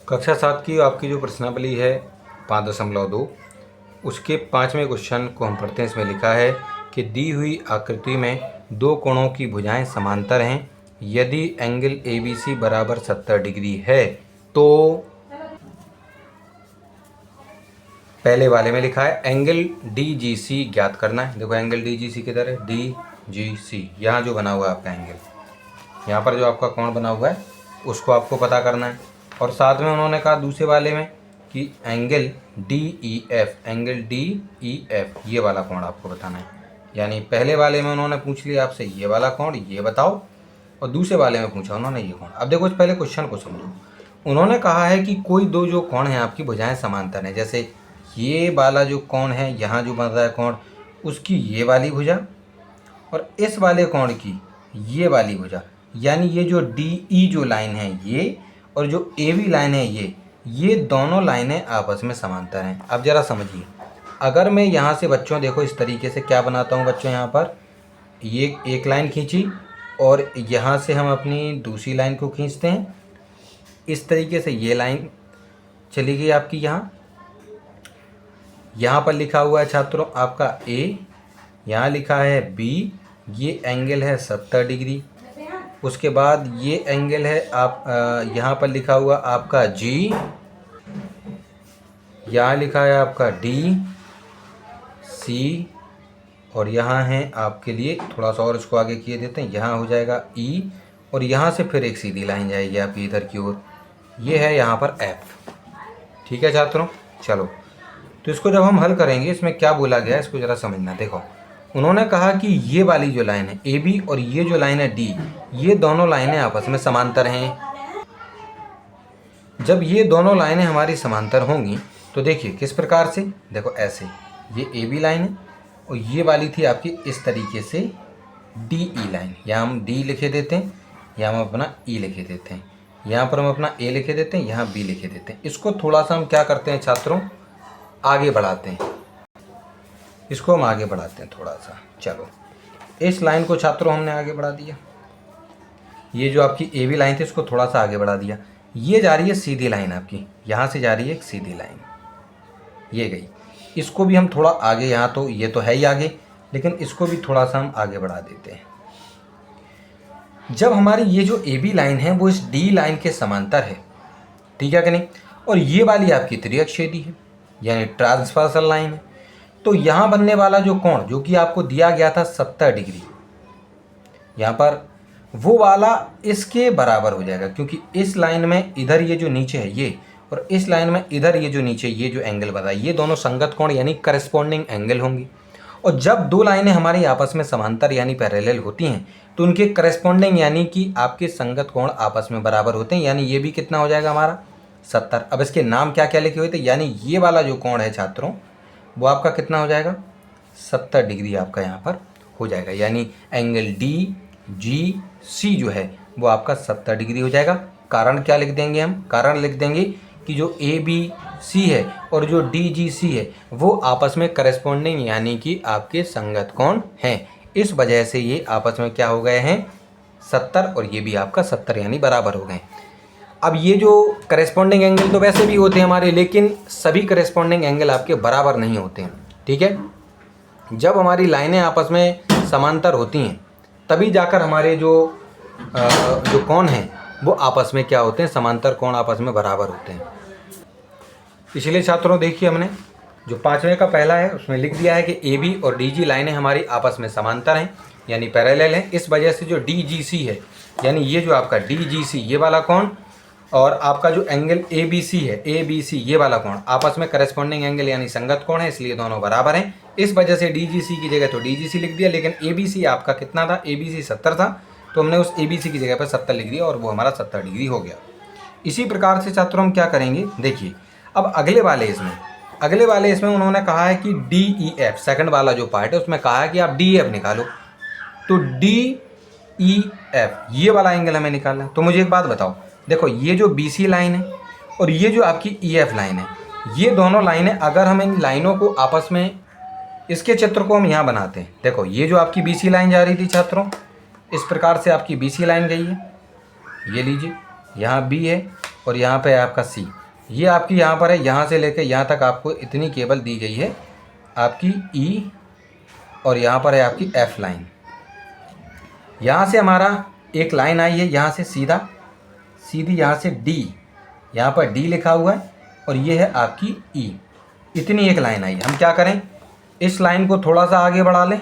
कक्षा 7 की आपकी जो प्रश्नावली है 5.2 उसके 5वें क्वेश्चन को हम पढ़ते हैं। इसमें लिखा है कि दी हुई आकृति में दो कोणों की भुजाएं समांतर हैं। यदि एंगल ABC बराबर 70 डिग्री है तो पहले वाले में लिखा है एंगल DGC ज्ञात करना है। देखो एंगल DGC किधर है, DGC यहाँ जो बना हुआ है आपका एंगल, यहाँ पर जो आपका कोण बना हुआ है उसको आपको पता करना है। और साथ में उन्होंने कहा दूसरे वाले में कि एंगल एंगल DEF ये वाला कोण आपको बताना है। यानी पहले वाले में उन्होंने पूछ लिया आपसे ये वाला कोण ये बताओ, और दूसरे वाले में पूछा उन्होंने ये कोण। अब देखो पहले क्वेश्चन को समझो। उन्होंने कहा है कि कोई दो जो कोण हैं आपकी भुजाएं समांतर हैं। जैसे ये वाला जो कोण है, यहाँ जो बन रहा है कोण, उसकी ये वाली भुजा और इस वाले कोण की ये वाली भुजा, यानी ये जो DE जो लाइन है ये और जो AB लाइन है ये दोनों लाइनें आपस में समांतर हैं। अब ज़रा समझिए, अगर मैं यहाँ से बच्चों देखो इस तरीके से क्या बनाता हूँ बच्चों, यहाँ पर ये एक लाइन खींची और यहाँ से हम अपनी दूसरी लाइन को खींचते हैं। इस तरीके से ये लाइन चली गई आपकी यहाँ पर लिखा हुआ है छात्रों आपका A, यहाँ लिखा है B, ये एंगल है 70 डिग्री। उसके बाद ये एंगल है आप यहाँ पर लिखा हुआ आपका G, यहाँ लिखा है आपका D, C, और यहाँ है आपके लिए थोड़ा सा और इसको आगे किए देते हैं, यहाँ हो जाएगा E, और यहाँ से फिर एक सीधी लाइन जाएगी आपकी इधर की ओर, ये है यहाँ पर F। ठीक है छात्रों, चलो तो इसको जब हम हल करेंगे इसमें क्या बोला गया है इसको ज़रा समझना। देखो उन्होंने कहा कि ये वाली जो लाइन है AB और ये जो लाइन है D, ये दोनों लाइनें आपस में समांतर हैं। जब ये दोनों लाइनें हमारी समांतर होंगी तो देखिए किस प्रकार से, देखो ऐसे ये AB लाइन है और ये वाली थी आपकी इस तरीके से DE लाइन। यहाँ हम D लिखे देते हैं, यहाँ हम अपना E लिखे देते हैं, यहाँ पर हम अपना A लिखे देते हैं, यहाँ B लिखे देते हैं। इसको थोड़ा सा हम क्या करते हैं छात्रों, आगे बढ़ाते हैं, इसको हम आगे बढ़ाते हैं थोड़ा सा। चलो इस लाइन को छात्रों हमने आगे बढ़ा दिया, ये जो आपकी AB लाइन थी इसको थोड़ा सा आगे बढ़ा दिया। ये जा रही है सीधी लाइन आपकी, यहाँ से जा रही है एक सीधी लाइन, ये गई। इसको भी हम थोड़ा आगे, यहाँ तो ये तो है ही आगे, लेकिन इसको भी थोड़ा सा हम आगे बढ़ा देते हैं। जब हमारी ये जो AB लाइन है वो इस D लाइन के समांतर है, ठीक है कि नहीं, और ये वाली आपकी त्रिअक्षेदी है यानी ट्रांसवर्सल लाइन है, तो यहाँ बनने वाला जो कोण जो कि आपको दिया गया था 70 डिग्री, यहाँ पर वो वाला इसके बराबर हो जाएगा, क्योंकि इस लाइन में इधर ये जो नीचे है ये और इस लाइन में इधर ये जो नीचे ये जो एंगल बना है ये दोनों संगत कोण यानी करस्पॉन्डिंग एंगल होंगी। और जब दो लाइनें हमारी आपस में समांतर यानी पैरेलल होती हैं तो उनके करस्पॉन्डिंग यानी कि आपके संगत कोण आपस में बराबर होते हैं, यानी ये भी कितना हो जाएगा हमारा 70। अब इसके नाम क्या क्या लिखे हुए थे, यानी ये वाला जो कोण है छात्रों वो आपका कितना हो जाएगा 70 डिग्री आपका यहाँ पर हो जाएगा, यानी एंगल DGC जो है वो आपका 70 डिग्री हो जाएगा। कारण क्या लिख देंगे हम, कारण लिख देंगे कि जो ABC है और जो DGC है वो आपस में करस्पॉन्डिंग यानी कि आपके संगत कोण हैं। इस वजह से ये आपस में क्या हो गए हैं 70, और ये भी आपका 70 यानी बराबर हो गए। अब ये जो करस्पॉन्डिंग एंगल तो वैसे भी होते हैं हमारे, लेकिन सभी करस्पॉन्डिंग एंगल आपके बराबर नहीं होते हैं, ठीक है। जब हमारी लाइनें आपस में समांतर होती हैं तभी जाकर हमारे जो कोण हैं वो आपस में क्या होते हैं, समांतर कोण आपस में बराबर होते हैं। इसलिए छात्रों देखिए हमने जो 5वें का पहला है उसमें लिख दिया है कि AB और DG लाइनें हमारी आपस में समांतर हैं यानी पैरेलल हैं। इस वजह से जो DGC है यानी ये जो आपका DGC ये वाला कोण और आपका जो एंगल ABC है ABC ये वाला कोण आपस में करस्पॉन्डिंग एंगल यानी संगत कोण है, इसलिए दोनों बराबर हैं। इस वजह से DGC की जगह तो DGC लिख दिया, लेकिन ABC आपका कितना था, ABC 70 था, तो हमने उस ABC की जगह पर 70 लिख दिया और वो हमारा 70 डिग्री हो गया। इसी प्रकार से छात्रों हम क्या करेंगे, देखिए अब अगले वाले इसमें उन्होंने कहा है कि DEF सेकंड वाला जो पार्ट है उसमें कहा है कि आप DEF निकालो, तो DEF ये वाला एंगल हमें निकालना है। तो मुझे एक बात बताओ, देखो ये जो BC लाइन है और ये जो आपकी EF लाइन है, ये दोनों लाइनें अगर हम इन लाइनों को आपस में इसके चित्र को हम यहाँ बनाते हैं, देखो ये जो आपकी BC लाइन जा रही थी छात्रों, इस प्रकार से आपकी BC लाइन गई है, ये लीजिए यहाँ B है और यहाँ पे आपका C। ये आपकी यहाँ पर है, यहाँ से लेकर यहाँ तक आपको इतनी केबल दी गई है आपकी ई, और यहाँ पर है आपकी एफ लाइन। यहाँ से हमारा एक लाइन आई है यहाँ से सीधी यहाँ से डी, यहाँ पर डी लिखा हुआ है, और ये है आपकी ई। इतनी एक लाइन आई है। हम क्या करें, इस लाइन को थोड़ा सा आगे बढ़ा लें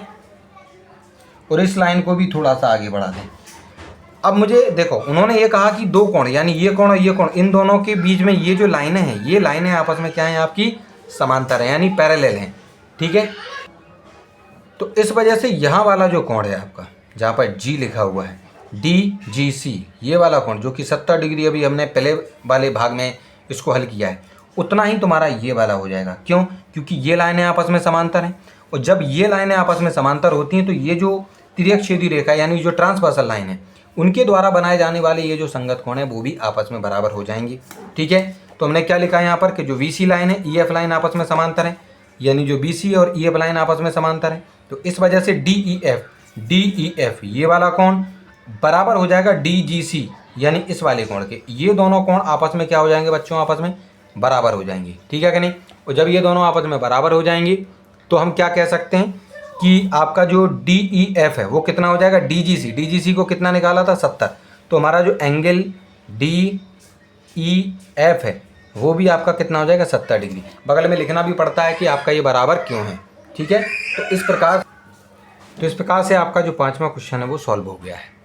और इस लाइन को भी थोड़ा सा आगे बढ़ा दें। अब मुझे देखो, उन्होंने ये कहा कि दो कोण, यानी ये कोण और ये कोण, इन दोनों के बीच में ये जो लाइनें हैं, ये लाइनें आपस में क्या हैं, आपकी समांतर हैं, यानी पैरेलल हैं। ठीक है, तो इस वजह से यहाँ वाला जो कोण है आपका, जहाँ पर जी लिखा हुआ है, DGC, ये वाला कोण जो कि 70 डिग्री अभी हमने पहले वाले भाग में इसको हल किया है, उतना ही तुम्हारा ये वाला हो जाएगा। क्यों? क्योंकि ये लाइनें आपस में समांतर हैं, और जब ये लाइनें आपस में समांतर होती हैं तो ये जो तिर्यकछेदी रेखा यानी जो ट्रांसवर्सल लाइन है, उनके द्वारा बनाए जाने वाले ये जो संगत कोण है वो भी आपस में बराबर हो जाएंगे। ठीक है, तो हमने क्या लिखा है यहाँ पर कि जो VC लाइन है, EF लाइन आपस में समांतर है, यानी जो BC और EF लाइन आपस में समांतर है। तो इस वजह से DEF ये वाला कोण बराबर हो जाएगा DGC, यानी इस वाले कोण के। ये दोनों कोण आपस में क्या हो जाएंगे बच्चों, आपस में बराबर हो जाएंगे। ठीक है कि नहीं? और जब ये दोनों आपस में बराबर हो जाएंगे तो हम क्या कह सकते हैं कि आपका जो DEF है वो कितना हो जाएगा, DGC को कितना निकाला था, 70। तो हमारा जो एंगल DEF है वो भी आपका कितना हो जाएगा, 70 डिग्री। बगल में लिखना भी पड़ता है कि आपका ये बराबर क्यों है। ठीक है, तो इस प्रकार से आपका जो 5वां क्वेश्चन है वो सॉल्व हो गया है।